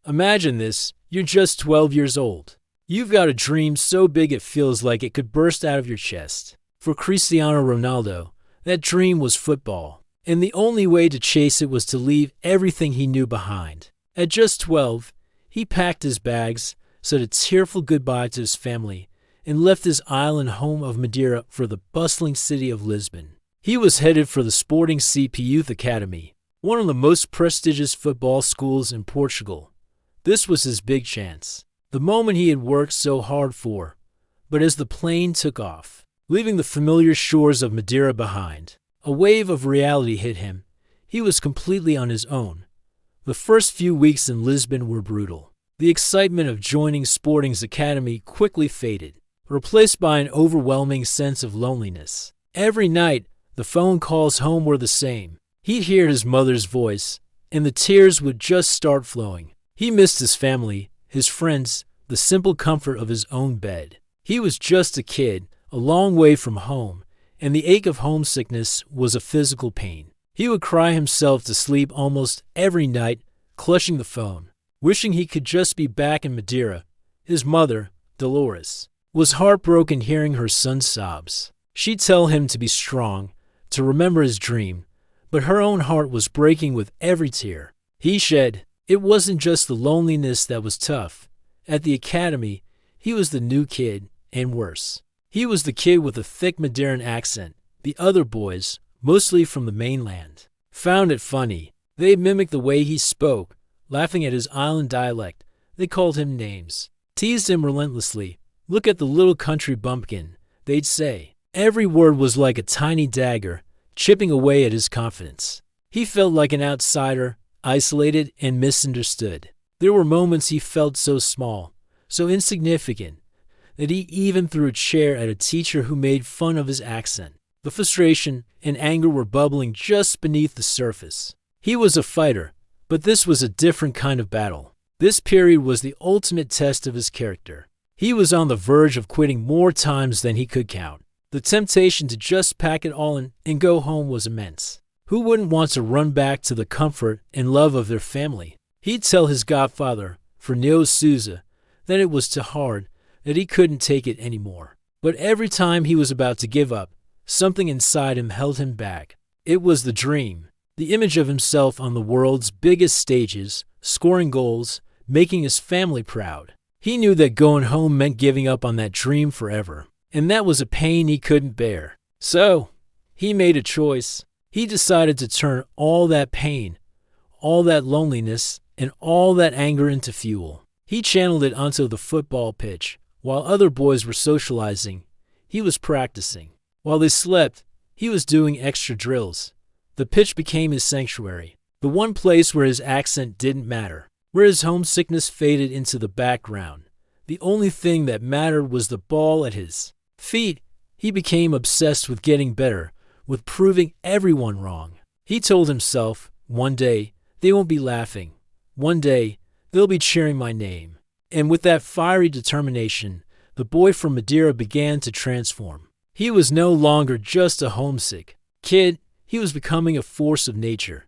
Imagine this, you're just 12 years old. You've got a dream so big it feels like it could burst out of your chest. For Cristiano Ronaldo, that dream was football, and the only way to chase it was to leave everything he knew behind. At just 12, he packed his bags, said a tearful goodbye to his family, and left his island home of Madeira for the bustling city of Lisbon. He was headed for the Sporting CP Youth Academy, one of the most prestigious football schools in Portugal. This was his big chance, the moment he had worked so hard for. But as the plane took off, leaving the familiar shores of Madeira behind, a wave of reality hit him. He was completely on his own. The first few weeks in Lisbon were brutal. The excitement of joining Sporting's academy quickly faded, replaced by an overwhelming sense of loneliness. Every night, the phone calls home were the same. He'd hear his mother's voice, and the tears would just start flowing. He missed his family, his friends, the simple comfort of his own bed. He was just a kid, a long way from home, and the ache of homesickness was a physical pain. He would cry himself to sleep almost every night, clutching the phone, wishing he could just be back in Madeira. His mother, Dolores, was heartbroken hearing her son's sobs. She'd tell him to be strong, to remember his dream, but her own heart was breaking with every tear he shed. It wasn't just the loneliness that was tough. At the academy, he was the new kid, and worse. He was the kid with a thick Madeiran accent. The other boys, mostly from the mainland, found it funny. They mimicked the way he spoke, laughing at his island dialect. They called him names, teased him relentlessly. "Look at the little country bumpkin," they'd say. Every word was like a tiny dagger, chipping away at his confidence. He felt like an outsider, isolated and misunderstood. There were moments he felt so small, so insignificant, that he even threw a chair at a teacher who made fun of his accent. The frustration and anger were bubbling just beneath the surface. He was a fighter, but this was a different kind of battle. This period was the ultimate test of his character. He was on the verge of quitting more times than he could count. The temptation to just pack it all in and go home was immense. Who wouldn't want to run back to the comfort and love of their family? He'd tell his godfather, Fernando Souza, that it was too hard, that he couldn't take it anymore. But every time he was about to give up, something inside him held him back. It was the dream, the image of himself on the world's biggest stages, scoring goals, making his family proud. He knew that going home meant giving up on that dream forever, and that was a pain he couldn't bear. So, he made a choice. He decided to turn all that pain, all that loneliness, and all that anger into fuel. He channeled it onto the football pitch. While other boys were socializing, he was practicing. While they slept, he was doing extra drills. The pitch became his sanctuary, the one place where his accent didn't matter, where his homesickness faded into the background. The only thing that mattered was the ball at his feet. He became obsessed with getting better, with proving everyone wrong. He told himself, one day, they won't be laughing. One day, they'll be cheering my name. And with that fiery determination, the boy from Madeira began to transform. He was no longer just a homesick kid. He was becoming a force of nature.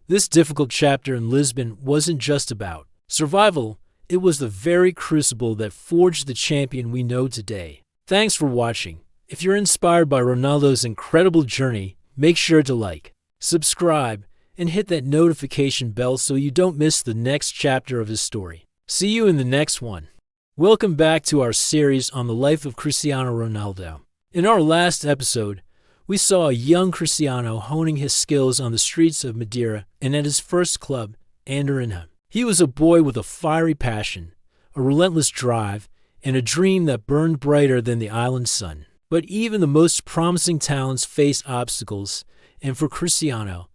This difficult chapter in Lisbon wasn't just about survival. It was the very crucible that forged the champion we know today. Thanks for watching. If you're inspired by Ronaldo's incredible journey, make sure to like, subscribe, and hit that notification bell so you don't miss the next chapter of his story. See you in the next one. Welcome back to our series on the life of Cristiano Ronaldo. In our last episode, we saw a young Cristiano honing his skills on the streets of Madeira and at his first club, Madeira. He was a boy with a fiery passion, a relentless drive, and a dream that burned brighter than the island sun. But even the most promising talents face obstacles, and for Cristiano,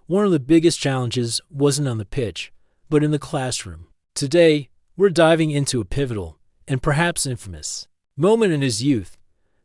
one of the biggest challenges wasn't on the pitch, but in the classroom. Today, we're diving into a pivotal, and perhaps infamous, moment in his youth,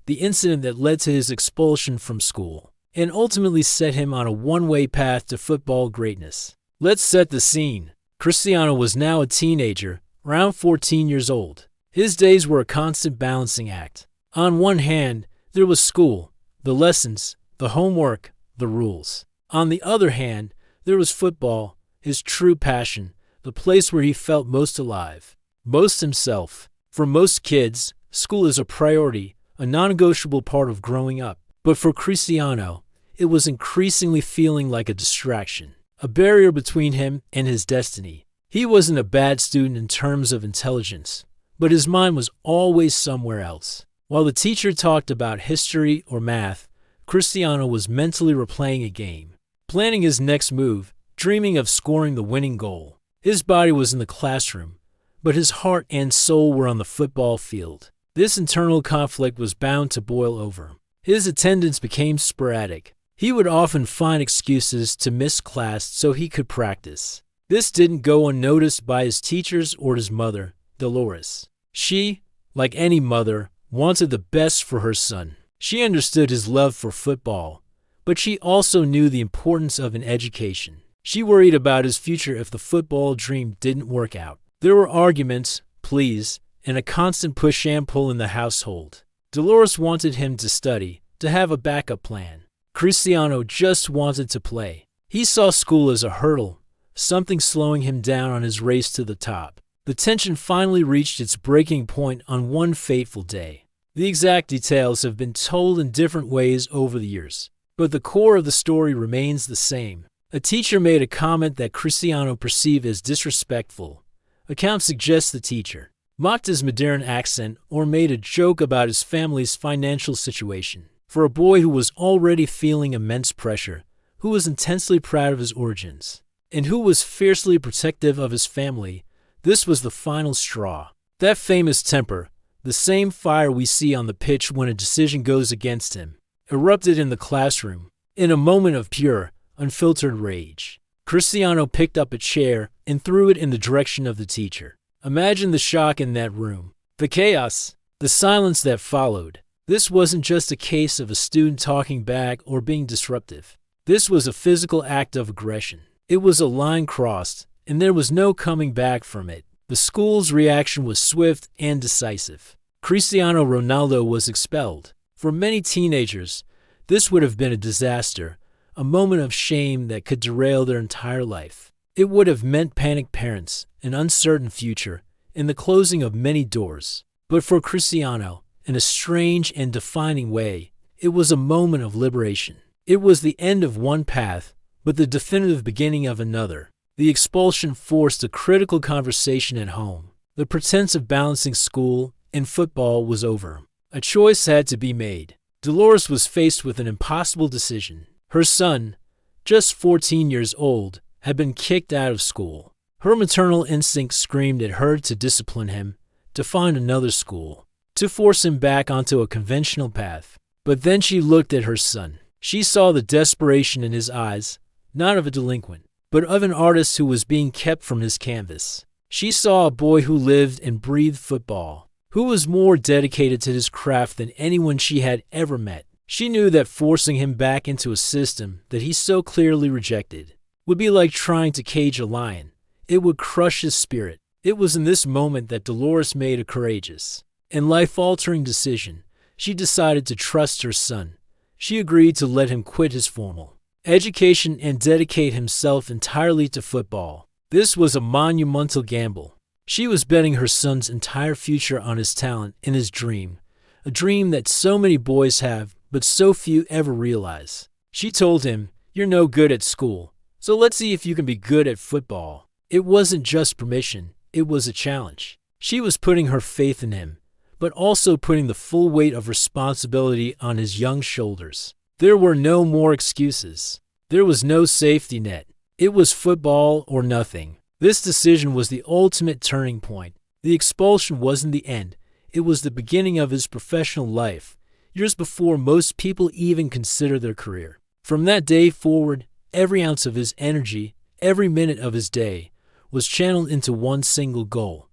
the incident that led to his expulsion from school, and ultimately set him on a one-way path to football greatness. Let's set the scene. Cristiano was now a teenager, around 14 years old. His days were a constant balancing act. On one hand, there was school, the lessons, the homework, the rules. On the other hand, there was football, his true passion, the place where he felt most alive, most himself. For most kids, school is a priority, a non-negotiable part of growing up. But for Cristiano, it was increasingly feeling like a distraction, a barrier between him and his destiny. He wasn't a bad student in terms of intelligence, but his mind was always somewhere else. While the teacher talked about history or math, Cristiano was mentally replaying a game, planning his next move, dreaming of scoring the winning goal. His body was in the classroom, but his heart and soul were on the football field. This internal conflict was bound to boil over. His attendance became sporadic. He would often find excuses to miss class so he could practice. This didn't go unnoticed by his teachers or his mother, Dolores. She, like any mother, wanted the best for her son. She understood his love for football, but she also knew the importance of an education. She worried about his future if the football dream didn't work out. There were arguments, pleas, and a constant push and pull in the household. Dolores wanted him to study, to have a backup plan. Cristiano just wanted to play. He saw school as a hurdle, something slowing him down on his race to the top. The tension finally reached its breaking point on one fateful day. The exact details have been told in different ways over the years, but the core of the story remains the same. A teacher made a comment that Cristiano perceived as disrespectful. Accounts suggest the teacher mocked his Madeiran accent or made a joke about his family's financial situation. For a boy who was already feeling immense pressure, who was intensely proud of his origins, and who was fiercely protective of his family, this was the final straw. That famous temper, the same fire we see on the pitch when a decision goes against him, erupted in the classroom. In a moment of pure, unfiltered rage, Cristiano picked up a chair and threw it in the direction of the teacher. Imagine the shock in that room, the chaos, the silence that followed. This wasn't just a case of a student talking back or being disruptive. This was a physical act of aggression. It was a line crossed, and there was no coming back from it. The school's reaction was swift and decisive. Cristiano Ronaldo was expelled. For many teenagers, this would have been a disaster, a moment of shame that could derail their entire life. It would have meant panicked parents, an uncertain future, and the closing of many doors. But for Cristiano, in a strange and defining way, it was a moment of liberation. It was the end of one path, but the definitive beginning of another. The expulsion forced a critical conversation at home. The pretense of balancing school and football was over. A choice had to be made. Dolores was faced with an impossible decision. Her son, just 14 years old, had been kicked out of school. Her maternal instinct screamed at her to discipline him, to find another school, to force him back onto a conventional path. But then she looked at her son. She saw the desperation in his eyes, not of a delinquent, but of an artist who was being kept from his canvas. She saw a boy who lived and breathed football, who was more dedicated to his craft than anyone she had ever met. She knew that forcing him back into a system that he so clearly rejected would be like trying to cage a lion. It would crush his spirit. It was in this moment that Dolores made a courageous and life-altering decision. She decided to trust her son. She agreed to let him quit his formal education and dedicate himself entirely to football. This was a monumental gamble. She was betting her son's entire future on his talent and his dream, a dream that so many boys have, but so few ever realize. She told him, "You're no good at school, so let's see if you can be good at football." It wasn't just permission, it was a challenge. She was putting her faith in him, but also putting the full weight of responsibility on his young shoulders. There were no more excuses. There was no safety net. It was football or nothing. This decision was the ultimate turning point. The expulsion wasn't the end. It was the beginning of his professional life, years before most people even consider their career. From that day forward, every ounce of his energy, every minute of his day, was channeled into one single goal: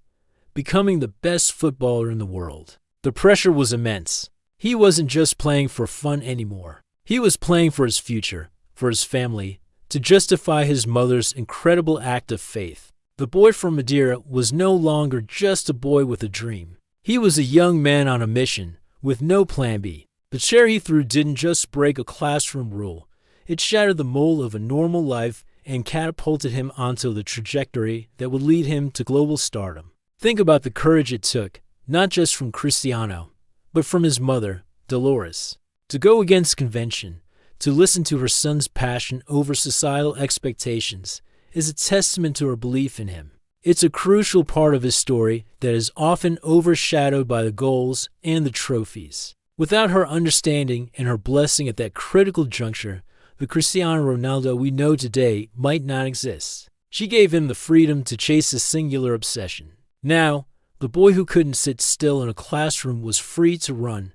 becoming the best footballer in the world. The pressure was immense. He wasn't just playing for fun anymore. He was playing for his future, for his family, to justify his mother's incredible act of faith. The boy from Madeira was no longer just a boy with a dream. He was a young man on a mission, with no plan B. The chair he threw didn't just break a classroom rule. It shattered the mold of a normal life and catapulted him onto the trajectory that would lead him to global stardom. Think about the courage it took, not just from Cristiano, but from his mother, Dolores. To go against convention, to listen to her son's passion over societal expectations, is a testament to her belief in him. It's a crucial part of his story that is often overshadowed by the goals and the trophies. Without her understanding and her blessing at that critical juncture, the Cristiano Ronaldo we know today might not exist. She gave him the freedom to chase a singular obsession. Now, the boy who couldn't sit still in a classroom was free to run,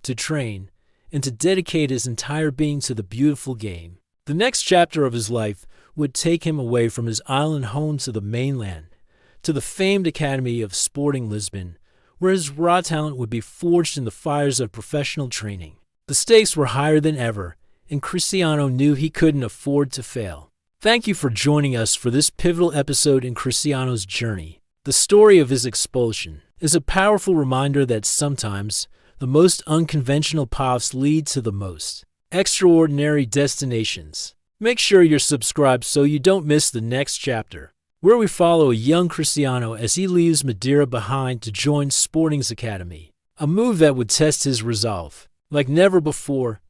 to train, and to dedicate his entire being to the beautiful game. The next chapter of his life would take him away from his island home to the mainland, to the famed Academy of Sporting Lisbon, where his raw talent would be forged in the fires of professional training. The stakes were higher than ever, and Cristiano knew he couldn't afford to fail. Thank you for joining us for this pivotal episode in Cristiano's journey. The story of his expulsion is a powerful reminder that sometimes the most unconventional paths lead to the most extraordinary destinations. Make sure you're subscribed so you don't miss the next chapter, where we follow a young Cristiano as he leaves Madeira behind to join Sporting's Academy, a move that would test his resolve like never before.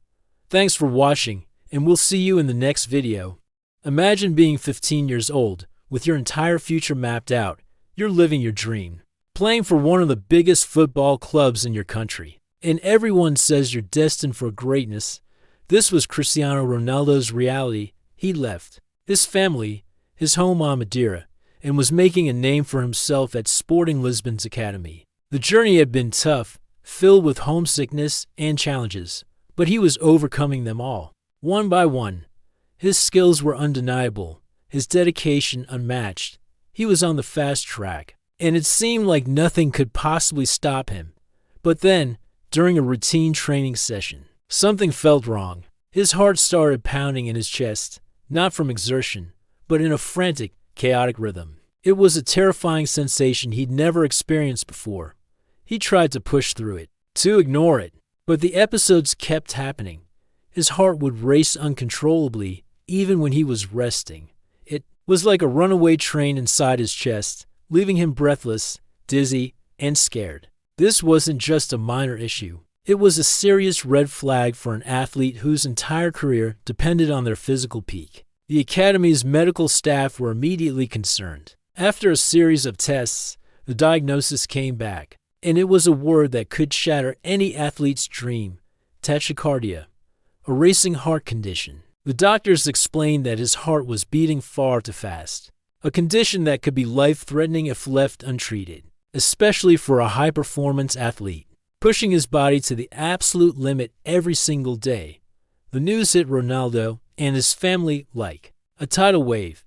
Thanks for watching, and we'll see you in the next video. Imagine being 15 years old, with your entire future mapped out. You're living your dream, playing for one of the biggest football clubs in your country, and everyone says you're destined for greatness. This was Cristiano Ronaldo's reality. He left his family, his home on Madeira, and was making a name for himself at Sporting Lisbon's academy. The journey had been tough, filled with homesickness and challenges, but he was overcoming them all, one by one. His skills were undeniable, his dedication unmatched. He was on the fast track, and it seemed like nothing could possibly stop him. But then, during a routine training session, something felt wrong. His heart started pounding in his chest, not from exertion, but in a frantic, chaotic rhythm. It was a terrifying sensation he'd never experienced before. He tried to push through it, to ignore it, but the episodes kept happening. His heart would race uncontrollably, even when he was resting. It was like a runaway train inside his chest, leaving him breathless, dizzy, and scared. This wasn't just a minor issue. It was a serious red flag for an athlete whose entire career depended on their physical peak. The academy's medical staff were immediately concerned. After a series of tests, the diagnosis came back, and it was a word that could shatter any athlete's dream: tachycardia, a racing heart condition. The doctors explained that his heart was beating far too fast, a condition that could be life-threatening if left untreated, especially for a high-performance athlete, pushing his body to the absolute limit every single day. The news hit Ronaldo and his family like a tidal wave.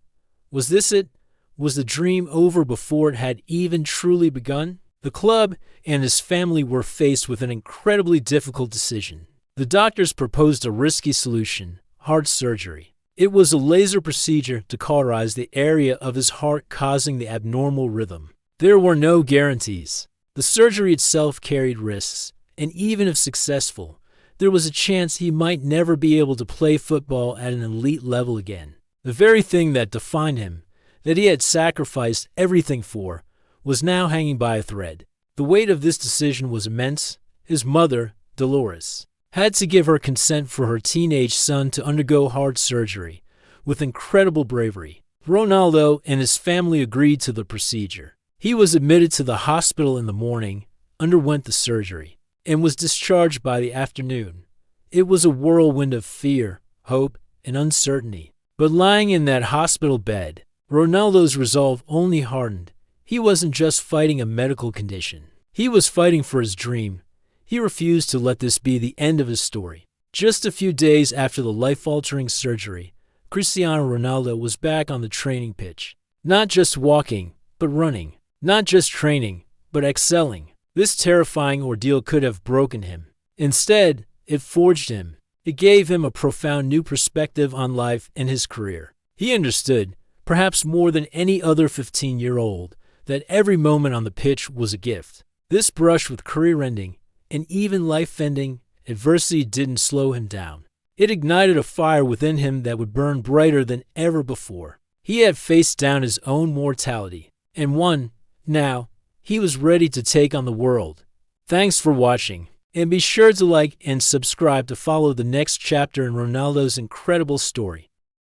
Was this it? Was the dream over before it had even truly begun? The club and his family were faced with an incredibly difficult decision. The doctors proposed a risky solution: heart surgery. It was a laser procedure to cauterize the area of his heart causing the abnormal rhythm. There were no guarantees. The surgery itself carried risks, and even if successful, there was a chance he might never be able to play football at an elite level again. The very thing that defined him, that he had sacrificed everything for, was now hanging by a thread. The weight of this decision was immense. His mother, Dolores, had to give her consent for her teenage son to undergo heart surgery. With incredible bravery, Ronaldo and his family agreed to the procedure. He was admitted to the hospital in the morning, underwent the surgery, and was discharged by the afternoon. It was a whirlwind of fear, hope, and uncertainty. But lying in that hospital bed, Ronaldo's resolve only hardened. He wasn't just fighting a medical condition. He was fighting for his dream. He refused to let this be the end of his story. Just a few days after the life-altering surgery, Cristiano Ronaldo was back on the training pitch. Not just walking, but running. Not just training, but excelling. This terrifying ordeal could have broken him. Instead, it forged him. It gave him a profound new perspective on life and his career. He understood, perhaps more than any other 15-year-old, that every moment on the pitch was a gift. This brush with career-ending and even life-ending adversity didn't slow him down. It ignited a fire within him that would burn brighter than ever before. He had faced down his own mortality and won. Now, he was ready to take on the world. Thanks for watching, and be sure to like and subscribe to follow the next chapter in Ronaldo's incredible story.